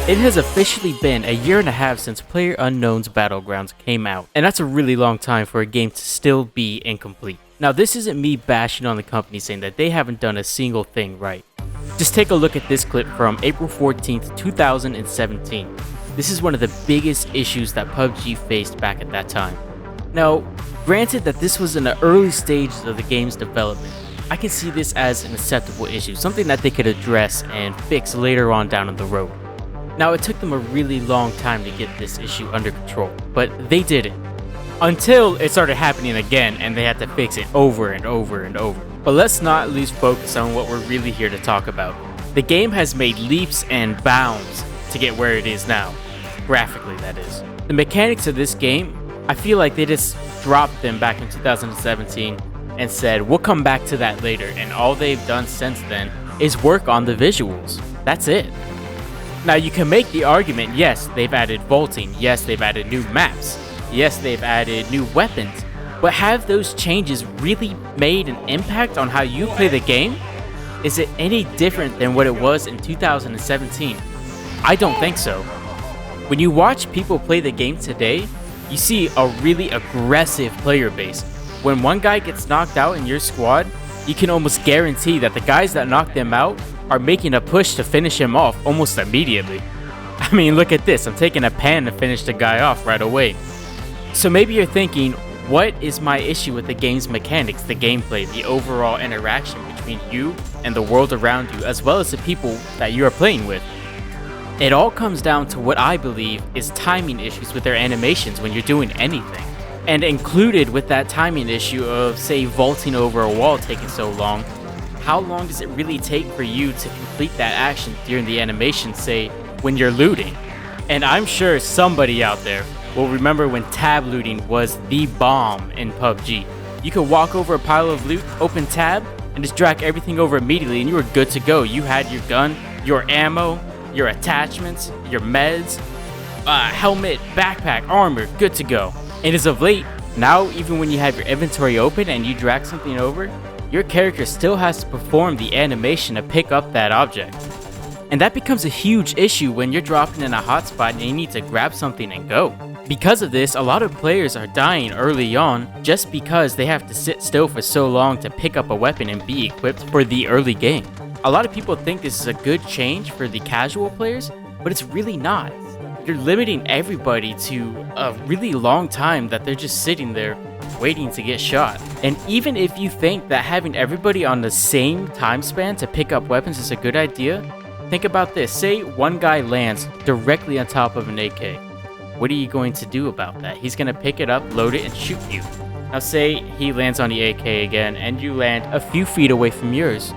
It has officially been a year and a half since PlayerUnknown's Battlegrounds came out, and that's a really long time for a game to still be incomplete. Now, this isn't me bashing on the company saying that they haven't done a single thing right. Just take a look at this clip from April 14th, 2017. This is one of the biggest issues that PUBG faced back at that time. Now, granted that this was in the early stages of the game's development, I can see this as an acceptable issue, something that they could address and fix later on down the road. Now, it took them a really long time to get this issue under control, but they did it. Until it started happening again and they had to fix it over and over and over. But let's not lose focus on what we're really here to talk about. The game has made leaps and bounds to get where it is now. Graphically, that is. The mechanics of this game, I feel like they just dropped them back in 2017 and said, we'll come back to that later. And all they've done since then is work on the visuals. That's it. Now, you can make the argument, yes, they've added vaulting, yes, they've added new maps, yes, they've added new weapons, but have those changes really made an impact on how you play the game? Is it any different than what it was in 2017? I don't think so. When you watch people play the game today, you see a really aggressive player base. When one guy gets knocked out in your squad, you can almost guarantee that the guys that knocked them out are making a push to finish him off almost immediately. I mean, look at this, I'm taking a pan to finish the guy off right away. So maybe you're thinking, what is my issue with the game's mechanics, the gameplay, the overall interaction between you and the world around you, as well as the people that you are playing with? It all comes down to what I believe is timing issues with their animations when you're doing anything. And included with that timing issue of, say, vaulting over a wall taking so long, how long does it really take for you to complete that action during the animation, say, when you're looting? And I'm sure somebody out there will remember when tab looting was the bomb in PUBG. You could walk over a pile of loot, open tab, and just drag everything over immediately and you were good to go. You had your gun, your ammo, your attachments, your meds, helmet, backpack, armor, good to go. And as of late, now even when you have your inventory open and you drag something over, your character still has to perform the animation to pick up that object. And that becomes a huge issue when you're dropping in a hotspot and you need to grab something and go. Because of this, a lot of players are dying early on just because they have to sit still for so long to pick up a weapon and be equipped for the early game. A lot of people think this is a good change for the casual players, but it's really not. You're limiting everybody to a really long time that they're just sitting there waiting to get shot. And even if you think that having everybody on the same time span to pick up weapons is a good idea, think about this. Say one guy lands directly on top of an AK. What are you going to do about that? He's going to pick it up, load it, and shoot you. Now say he lands on the AK again and you land a few feet away from yours.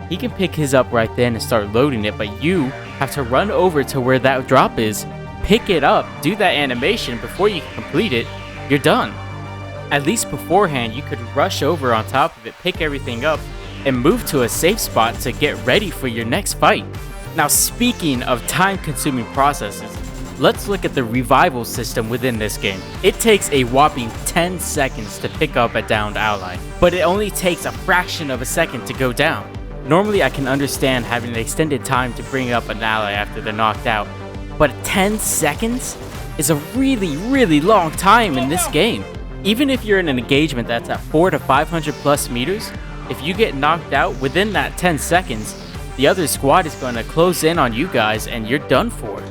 He can pick his up right then and start loading it, but you have to run over to where that drop is, pick it up, do that animation before you can complete it, you're done. At least beforehand, you could rush over on top of it, pick everything up, and move to a safe spot to get ready for your next fight. Now, speaking of time-consuming processes, let's look at the revival system within this game. It takes a whopping 10 seconds to pick up a downed ally, but it only takes a fraction of a second to go down. Normally, I can understand having an extended time to bring up an ally after they're knocked out, but 10 seconds is a really, really long time in this game. Even if you're in an engagement that's at 400 to 500 plus meters, if you get knocked out within that 10 seconds, the other squad is going to close in on you guys and you're done for.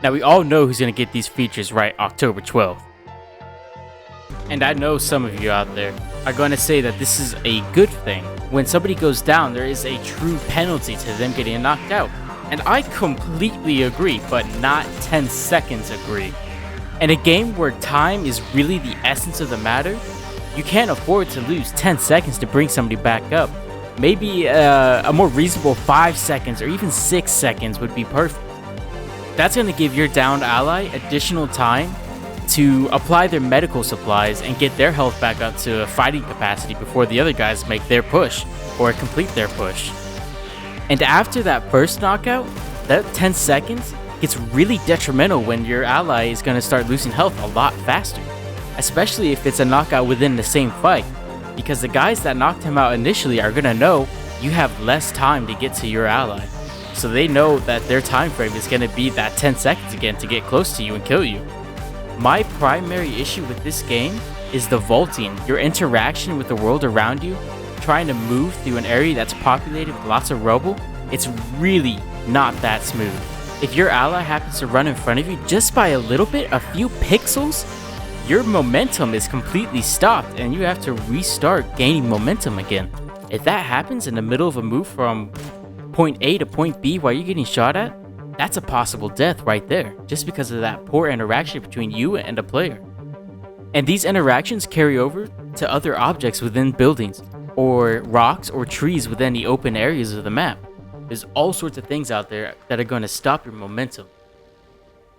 Now, we all know who's going to get these features right October 12th. And I know some of you out there are going to say that this is a good thing. When somebody goes down, there is a true penalty to them getting knocked out. And I completely agree, but not 10 seconds agree. In a game where time is really the essence of the matter, you can't afford to lose 10 seconds to bring somebody back up. Maybe a more reasonable 5 seconds or even 6 seconds would be perfect. That's going to give your downed ally additional time to apply their medical supplies and get their health back up to a fighting capacity before the other guys make their push or complete their push. And after that first knockout, that 10 seconds gets really detrimental when your ally is going to start losing health a lot faster, especially if it's a knockout within the same fight, because the guys that knocked him out initially are going to know you have less time to get to your ally. so they know that their time frame is going to be that 10 seconds again to get close to you and kill you. My primary issue with this game is the vaulting, your interaction with the world around you, trying to move through an area that's populated with lots of rubble. It's really not that smooth. If your ally happens to run in front of you just by a little bit, a few pixels, your momentum is completely stopped and you have to restart gaining momentum again. If that happens in the middle of a move from point A to point B while you're getting shot at, that's a possible death right there, just because of that poor interaction between you and a player. And these interactions carry over to other objects within buildings, or rocks or trees within the open areas of the map. There's all sorts of things out there that are going to stop your momentum.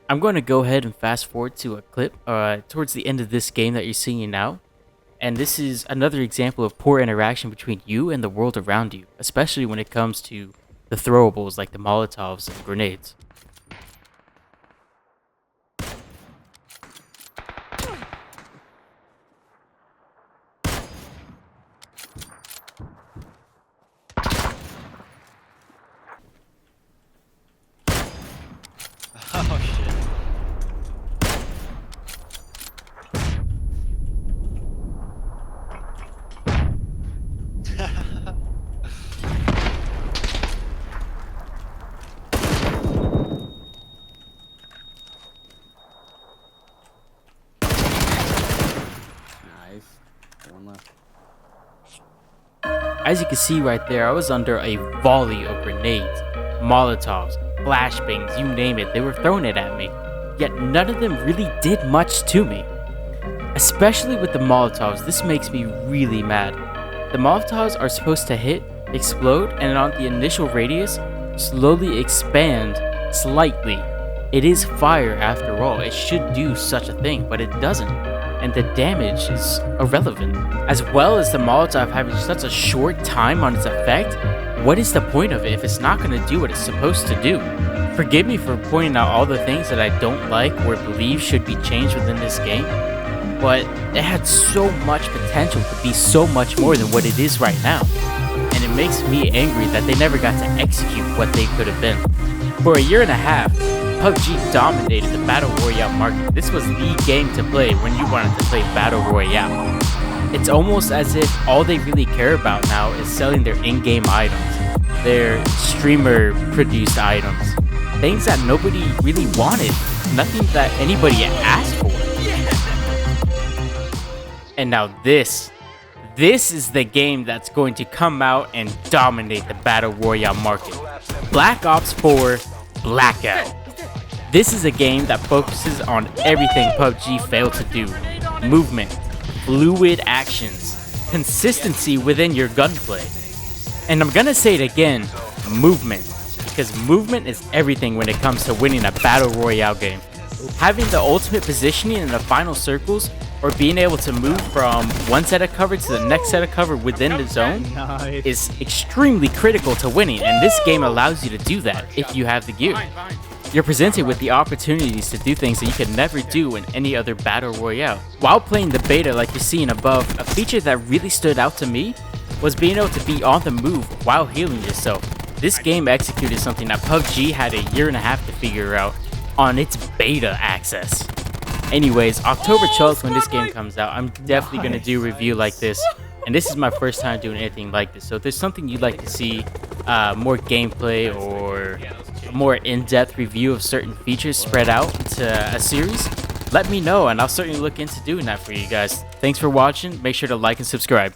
I'm going to go ahead and fast forward to a clip towards the end of this game that you're seeing now. And this is another example of poor interaction between you and the world around you, especially when it comes to the throwables like the Molotovs and grenades. Oh shit. Nice. One left. As you can see right there, I was under a volley of grenades, Molotovs, flashbangs, you name it, they were throwing it at me. Yet none of them really did much to me. Especially with the Molotovs, this makes me really mad. The Molotovs are supposed to hit, explode, and on the initial radius, slowly expand slightly. It is fire after all, it should do such a thing, but it doesn't. And the damage is irrelevant. As well as the Molotov having such a short time on its effect, what is the point of it if it's not going to do what it's supposed to do? Forgive me for pointing out all the things that I don't like or believe should be changed within this game, but it had so much potential to be so much more than what it is right now. And it makes me angry that they never got to execute what they could have been. For a year and a half, PUBG dominated the Battle Royale market. This was the game to play when you wanted to play Battle Royale. It's almost as if all they really care about now is selling their in-game items, their streamer-produced items, things that nobody really wanted, nothing that anybody asked for. And now this is the game that's going to come out and dominate the Battle Royale market. Black Ops 4 Blackout. This is a game that focuses on everything PUBG failed to do. Movement, fluid actions, consistency within your gunplay. And I'm gonna say it again, movement. Because movement is everything when it comes to winning a Battle Royale game. Having the ultimate positioning in the final circles, or being able to move from one set of cover to the next set of cover within the zone is extremely critical to winning, and this game allows you to do that if you have the gear. You're presented with the opportunities to do things that you could never do in any other Battle Royale. While playing the beta like you're seeing above, a feature that really stood out to me was being able to be on the move while healing yourself. This game executed something that PUBG had a year and a half to figure out on its beta access. Anyways, October 12th when this game comes out, I'm definitely going to do a review like this. And this is my first time doing anything like this. So if there's something you'd like to see, more gameplay or a more in-depth review of certain features spread out into a series, let me know and I'll certainly look into doing that for you guys. Thanks for watching. Make sure to like and subscribe.